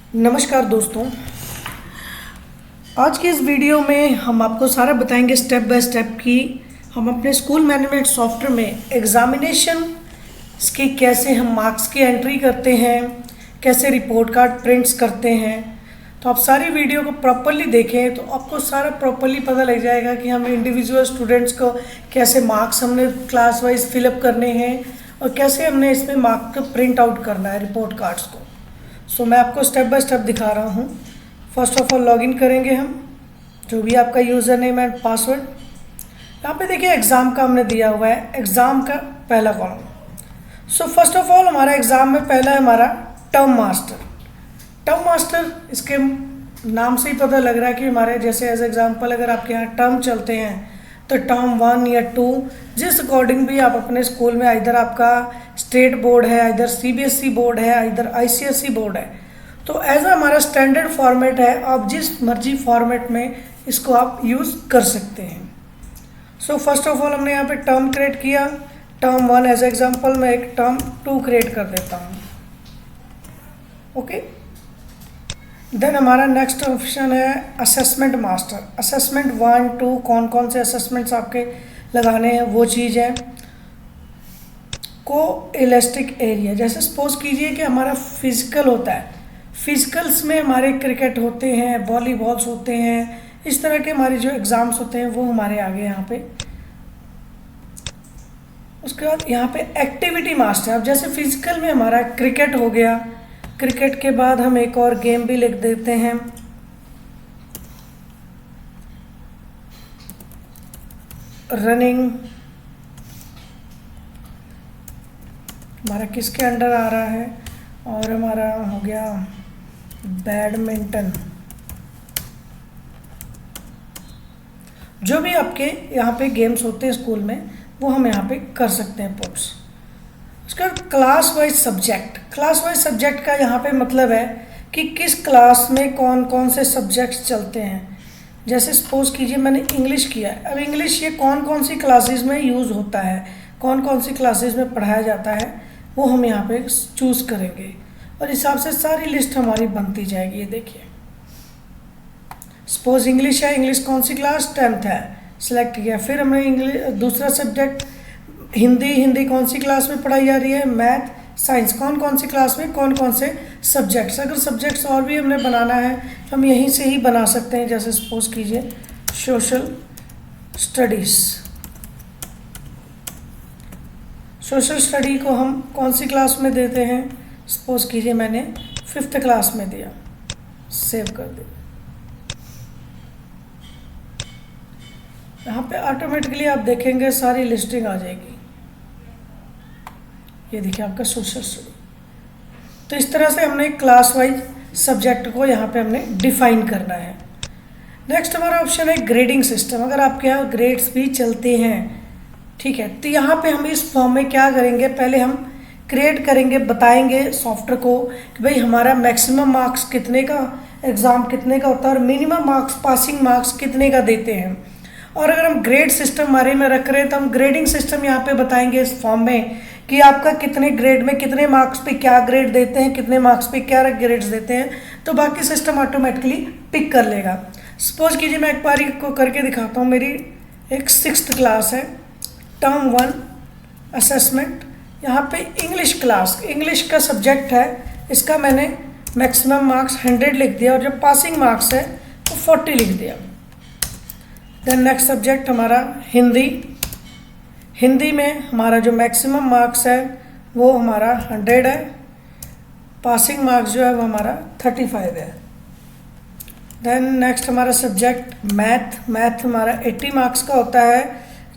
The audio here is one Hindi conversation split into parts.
नमस्कार दोस्तों। आज के इस वीडियो में हम आपको सारा बताएंगे स्टेप बाय स्टेप कि हम अपने स्कूल मैनेजमेंट सॉफ्टवेयर में एग्जामिनेशन की कैसे हम मार्क्स की एंट्री करते हैं, कैसे रिपोर्ट कार्ड प्रिंट्स करते हैं। तो आप सारी वीडियो को प्रॉपरली देखें तो आपको सारा प्रॉपरली पता लग जाएगा कि हम इंडिविजुअल स्टूडेंट्स को कैसे मार्क्स हमने क्लास वाइज फिलअप करने हैं और कैसे हमने इसमें मार्क को प्रिंट आउट करना है रिपोर्ट कार्ड्स को। सो मैं आपको स्टेप बाय स्टेप दिखा रहा हूँ। फर्स्ट ऑफ ऑल लॉगिन करेंगे हम, जो भी आपका यूज़र नेम एंड पासवर्ड। यहाँ पे देखिए एग्ज़ाम का हमने दिया हुआ है, एग्ज़ाम का पहला column. So first of all हमारा एग्ज़ाम में पहला है हमारा टर्म मास्टर। टर्म मास्टर इसके नाम से ही पता लग रहा है कि हमारे जैसे एज एग्जाम्पल अगर आपके यहाँ टर्म चलते हैं तो टर्म 1 या 2 जिस अकॉर्डिंग भी आप अपने स्कूल में इधर आपका स्टेट बोर्ड है, इधर सीबीएसई बोर्ड है, इधर आईसीएसई बोर्ड है, तो एज हमारा स्टैंडर्ड फॉर्मेट है। आप जिस मर्जी फॉर्मेट में इसको आप यूज़ कर सकते हैं। सो फर्स्ट ऑफ ऑल हमने यहाँ पे टर्म क्रिएट किया। टर्म 1 एज एग्जाम्पल मैं एक टर्म 2 क्रिएट कर देता हूँ। ओके, देन हमारा नेक्स्ट ऑप्शन है असेसमेंट मास्टर। असेसमेंट 1, 2 कौन कौन से असेसमेंट्स आपके लगाने हैं वो चीज़ है। को इलास्टिक एरिया, जैसे सपोज कीजिए कि हमारा फिजिकल होता है, फिजिकल्स में हमारे क्रिकेट होते हैं, वॉलीबॉल्स होते हैं, इस तरह के हमारे जो एग्ज़ाम्स होते हैं वो हमारे आगे यहाँ पे। उसके बाद यहाँ पे एक्टिविटी मास्टर। अब जैसे फिजिकल में हमारा क्रिकेट हो गया, क्रिकेट के बाद हम एक और गेम भी लिख देते हैं, रनिंग। हमारा किसके अंडर आ रहा है, और हमारा हो गया बैडमिंटन। जो भी आपके यहाँ पे गेम्स होते हैं स्कूल में वो हम यहाँ पे कर सकते हैं पुट्स। उसका class wise subject. Class wise subject का यहाँ पे मतलब है कि किस क्लास में कौन कौन से सब्जेक्ट्स चलते हैं। जैसे सपोज कीजिए मैंने इंग्लिश किया है, अब इंग्लिश ये कौन कौन सी क्लासेस में यूज़ होता है, कौन कौन सी क्लासेस में पढ़ाया जाता है, वो हम यहाँ पे चूज़ करेंगे और हिसाब से सारी लिस्ट हमारी बनती जाएगी। ये देखिए सपोज इंग्लिश है, इंग्लिश कौन सी क्लास 10th है, सिलेक्ट किया। फिर हमने इंग्लिश दूसरा सब्जेक्ट हिंदी, हिंदी कौन सी क्लास में पढ़ाई जा रही है, मैथ, साइंस कौन कौन सी क्लास में कौन कौन से सब्जेक्ट्स। अगर सब्जेक्ट्स और भी हमने बनाना है तो हम यहीं से ही बना सकते हैं। जैसे सपोज कीजिए सोशल स्टडीज़। सोशल स्टडी को हम कौन सी क्लास में देते हैं, सपोज कीजिए मैंने 5th क्लास में दिया, सेव कर दिया। यहाँ पे ऑटोमेटिकली आप देखेंगे सारी लिस्टिंग आ जाएगी। ये देखिए आपका सोशल स्टडी। तो इस तरह से हमने क्लास वाइज सब्जेक्ट को यहाँ पे हमने डिफाइन करना है। नेक्स्ट हमारा ऑप्शन है ग्रेडिंग सिस्टम। अगर आपके यहाँ ग्रेड्स भी चलते हैं, ठीक है, तो यहाँ पे हम इस फॉर्म में क्या करेंगे, पहले हम क्रिएट करेंगे, बताएंगे सॉफ्टवेयर को कि भाई हमारा मैक्सिमम मार्क्स कितने का, एग्ज़ाम कितने का होता है और मिनिमम मार्क्स, पासिंग मार्क्स कितने का देते हैं। और अगर हम ग्रेड सिस्टम बारे में रख रहे हैं तो हम ग्रेडिंग सिस्टम यहाँ पे बताएंगे इस फॉर्म में कि आपका कितने ग्रेड में कितने मार्क्स पे क्या ग्रेड देते हैं, कितने मार्क्स पे क्या ग्रेड्स देते हैं, तो बाकी सिस्टम ऑटोमेटिकली पिक कर लेगा। सपोज कीजिए मैं एक बार को करके दिखाता हूँ। मेरी एक 6th क्लास है, टर्म 1 असेसमेंट। यहाँ पे इंग्लिश क्लास, इंग्लिश का सब्जेक्ट है, इसका मैंने मैक्सिमम मार्क्स 100 लिख दिया और जो पासिंग मार्क्स है वो 40 लिख दिया। देन नेक्स्ट सब्जेक्ट हमारा हिंदी। हिंदी में हमारा जो मैक्सिमम मार्क्स है वो हमारा 100 है, पासिंग मार्क्स जो है वो हमारा 35 है। देन नेक्स्ट हमारा सब्जेक्ट मैथ। मैथ हमारा 80 मार्क्स का होता है,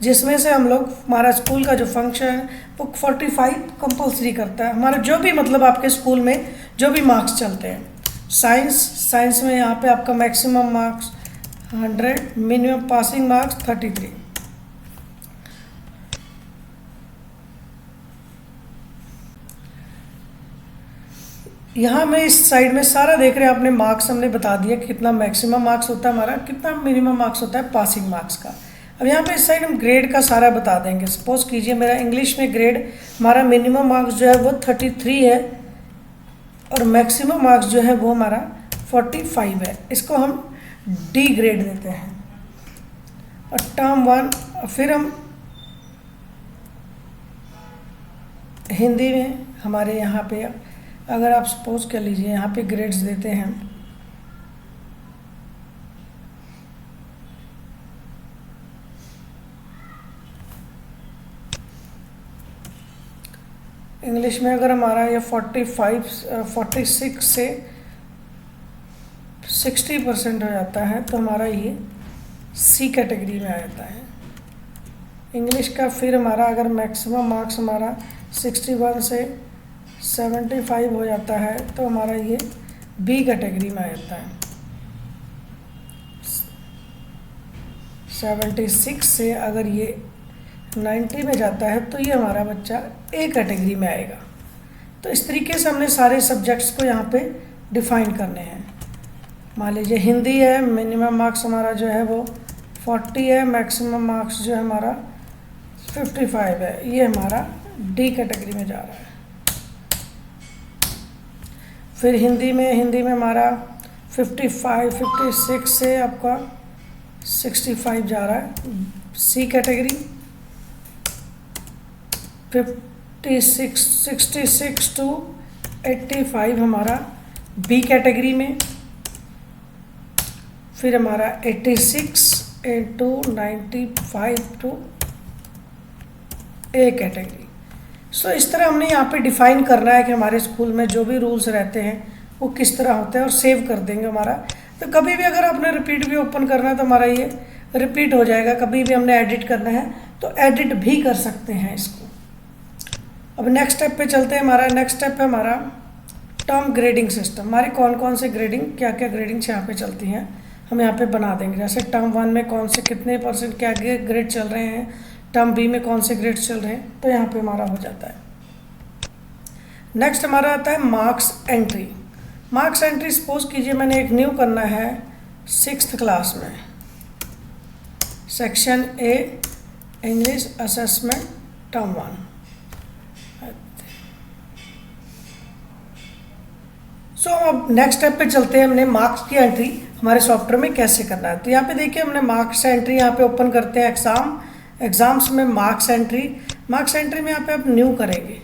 जिसमें से हम लोग हमारा स्कूल का जो फंक्शन है वो 45 कंपलसरी करता है। हमारा जो भी मतलब आपके स्कूल में जो भी मार्क्स चलते हैं। साइंस, साइंस में यहाँ पे आपका maximum marks 100, minimum passing marks 33। यहाँ में इस साइड में सारा देख रहे हैं आपने, मार्क्स हमने बता दिया कितना मैक्सिमम मार्क्स होता है हमारा, कितना मिनिमम मार्क्स होता है पासिंग मार्क्स का। अब यहाँ पे इस साइड हम ग्रेड का सारा बता देंगे। सपोज कीजिए मेरा इंग्लिश में ग्रेड, हमारा मिनिमम मार्क्स जो है वो 33 है, और मैक्सिमम मार्क्स जो है वो हमारा 45 है। इसको हम डी ग्रेड देते हैं। और टर्म 1 फिर हम हिंदी में हमारे यहाँ पे अगर आप सपोज कर लीजिए यहाँ पे ग्रेड्स देते हैं। इंग्लिश में अगर हमारा ये 46 से 60% हो जाता है तो हमारा ये सी कैटेगरी में आ जाता है। इंग्लिश का फिर हमारा अगर मैक्सिमम मार्क्स हमारा 61 से 75 हो जाता है तो हमारा ये बी कैटेगरी में आ जाता है। 76 से अगर ये 90 में जाता है तो ये हमारा बच्चा ए कैटेगरी में आएगा। तो इस तरीके से हमने सारे सब्जेक्ट्स को यहाँ पे डिफाइन करने हैं। मान लीजिए हिंदी है, मिनिमम मार्क्स हमारा जो है वो 40 है, मैक्सिमम मार्क्स जो है हमारा 55 है। ये हमारा डी कैटेगरी में जा रहा है। फिर हिंदी में हमारा 56 से आपका 65 जा रहा है सी कैटेगरी। 66 टू 85 हमारा बी कैटेगरी में। फिर हमारा 86 टू 95 टू ए कैटेगरी। सो इस तरह हमने यहाँ पे डिफाइन करना है कि हमारे स्कूल में जो भी रूल्स रहते हैं वो किस तरह होते हैं और सेव कर देंगे हमारा। तो कभी भी अगर आपने रिपीट भी ओपन करना है तो हमारा ये रिपीट हो जाएगा। कभी भी हमने एडिट करना है तो एडिट भी कर सकते हैं इसको। अब नेक्स्ट स्टेप पे चलते हैं। हमारा नेक्स्ट स्टेप है हमारा टर्म ग्रेडिंग सिस्टम। हमारे कौन कौन से ग्रेडिंग क्या क्या ग्रेडिंग्स यहाँ पे चलती हैं हम यहाँ पे बना देंगे। जैसे टर्म 1 में कौन से कितने % क्या ग्रेड चल रहे हैं, टर्म बी में कौन से ग्रेड चल रहे हैं, तो यहाँ पे हमारा हो जाता है। नेक्स्ट हमारा आता है marks entry. Marks entry suppose कीजिए मैंने एक न्यू करना है 6th क्लास में, section A English assessment term 1। सो अब नेक्स्ट स्टेप पे चलते हैं। हमने मार्क्स की एंट्री हमारे सॉफ्टवेयर में कैसे करना है। तो यहाँ पे देखिए हमने मार्क्स एंट्री यहाँ पे ओपन करते हैं एग्ज़ाम्स में मार्क्स एंट्री में यहाँ पे आप न्यू करेंगे।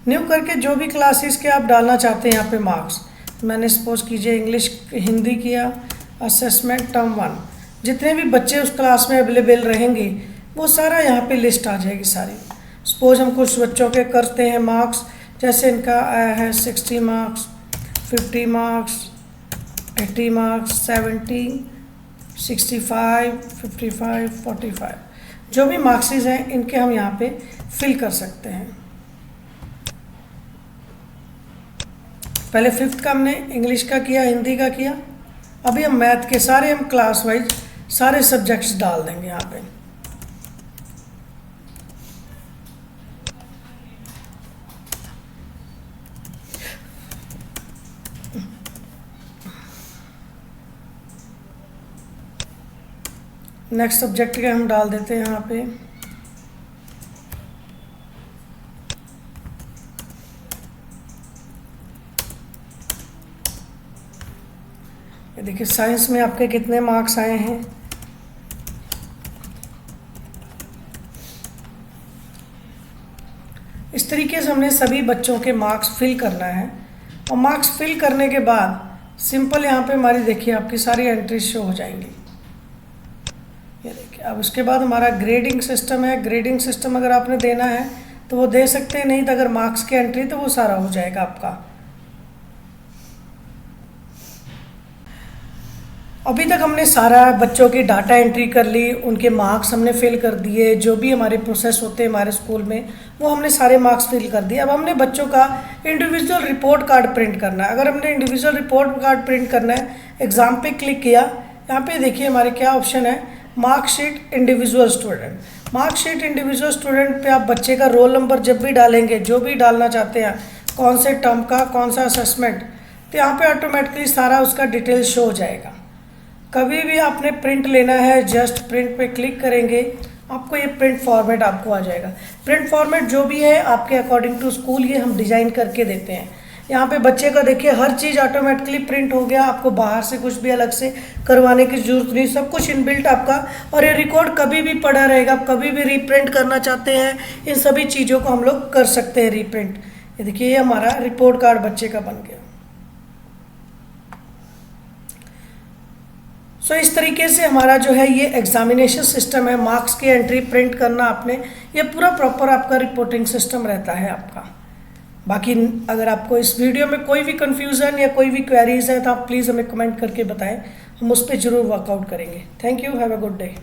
न्यू करके जो भी क्लासेस के आप डालना चाहते हैं यहाँ पे मार्क्स, मैंने सपोज कीजिए इंग्लिश हिंदी किया, असेसमेंट टर्म 1, जितने भी बच्चे उस क्लास में अवेलेबल रहेंगे वो सारा यहाँ पे लिस्ट आ जाएगी सारी। सपोज हम कुछ बच्चों के करते हैं मार्क्स, जैसे इनका आया है 60 मार्क्स, 50 मार्क्स, 80 मार्क्स, 70, 65, 55, 45, जो भी मार्क्सेस हैं इनके हम यहाँ पे फिल कर सकते हैं। पहले 5th का हमने इंग्लिश का किया, हिंदी का किया। अभी हम मैथ के सारे हम क्लास वाइज सारे सब्जेक्ट्स डाल देंगे यहाँ पे। नेक्स्ट सब्जेक्ट के हम डाल देते हैं यहाँ पे। ये देखिए साइंस में आपके कितने मार्क्स आए हैं। इस तरीके से हमने सभी बच्चों के मार्क्स फिल करना है। और मार्क्स फिल करने के बाद सिंपल यहाँ पे हमारी देखिए आपकी सारी एंट्रीज शो हो जाएंगी। ये देखिए अब उसके बाद हमारा ग्रेडिंग सिस्टम है। ग्रेडिंग सिस्टम अगर आपने देना है तो वो दे सकते हैं, नहीं तो अगर मार्क्स की एंट्री तो वो सारा हो जाएगा आपका। अभी तक हमने सारा बच्चों की डाटा एंट्री कर ली, उनके मार्क्स हमने फिल कर दिए, जो भी हमारे प्रोसेस होते हैं हमारे स्कूल में वो हमने सारे मार्क्स फिल कर दिए। अब हमने बच्चों का इंडिविजुअल रिपोर्ट कार्ड प्रिंट करना है। अगर हमने इंडिविजुअल रिपोर्ट कार्ड प्रिंट करना है, एग्ज़ाम पे क्लिक किया, यहाँ पे देखिए हमारे क्या ऑप्शन है, marksheet individual student. Marksheet individual student पे आप बच्चे का रोल नंबर जब भी डालेंगे, जो भी डालना चाहते हैं, कौन से टर्म का कौन सा असेसमेंट, तो यहाँ पे ऑटोमेटिकली सारा उसका डिटेल शो हो जाएगा। कभी भी आपने प्रिंट लेना है, जस्ट प्रिंट पे क्लिक करेंगे, आपको ये प्रिंट फॉर्मेट आपको आ जाएगा। प्रिंट फॉर्मेट जो भी है आपके अकॉर्डिंग टू स्कूल ये हम डिज़ाइन करके देते हैं। यहाँ पे बच्चे का देखिए हर चीज़ ऑटोमेटिकली प्रिंट हो गया, आपको बाहर से कुछ भी अलग से करवाने की जरूरत नहीं, सब कुछ इनबिल्ट आपका। और ये रिकॉर्ड कभी भी पड़ा रहेगा, आप कभी भी रीप्रिंट करना चाहते हैं इन सभी चीज़ों को हम लोग कर सकते हैं रीप्रिंट। ये देखिए ये हमारा रिपोर्ट कार्ड बच्चे का बन गया। सो इस तरीके से हमारा जो है ये एग्जामिनेशन सिस्टम है, मार्क्स की एंट्री प्रिंट करना आपने, ये पूरा प्रॉपर आपका रिपोर्टिंग सिस्टम रहता है आपका। बाकी अगर आपको इस वीडियो में कोई भी कंफ्यूजन या कोई भी क्वेरीज है तो आप प्लीज़ हमें कमेंट करके बताएं, हम उस पर जरूर वर्कआउट करेंगे। Thank you, have a good day.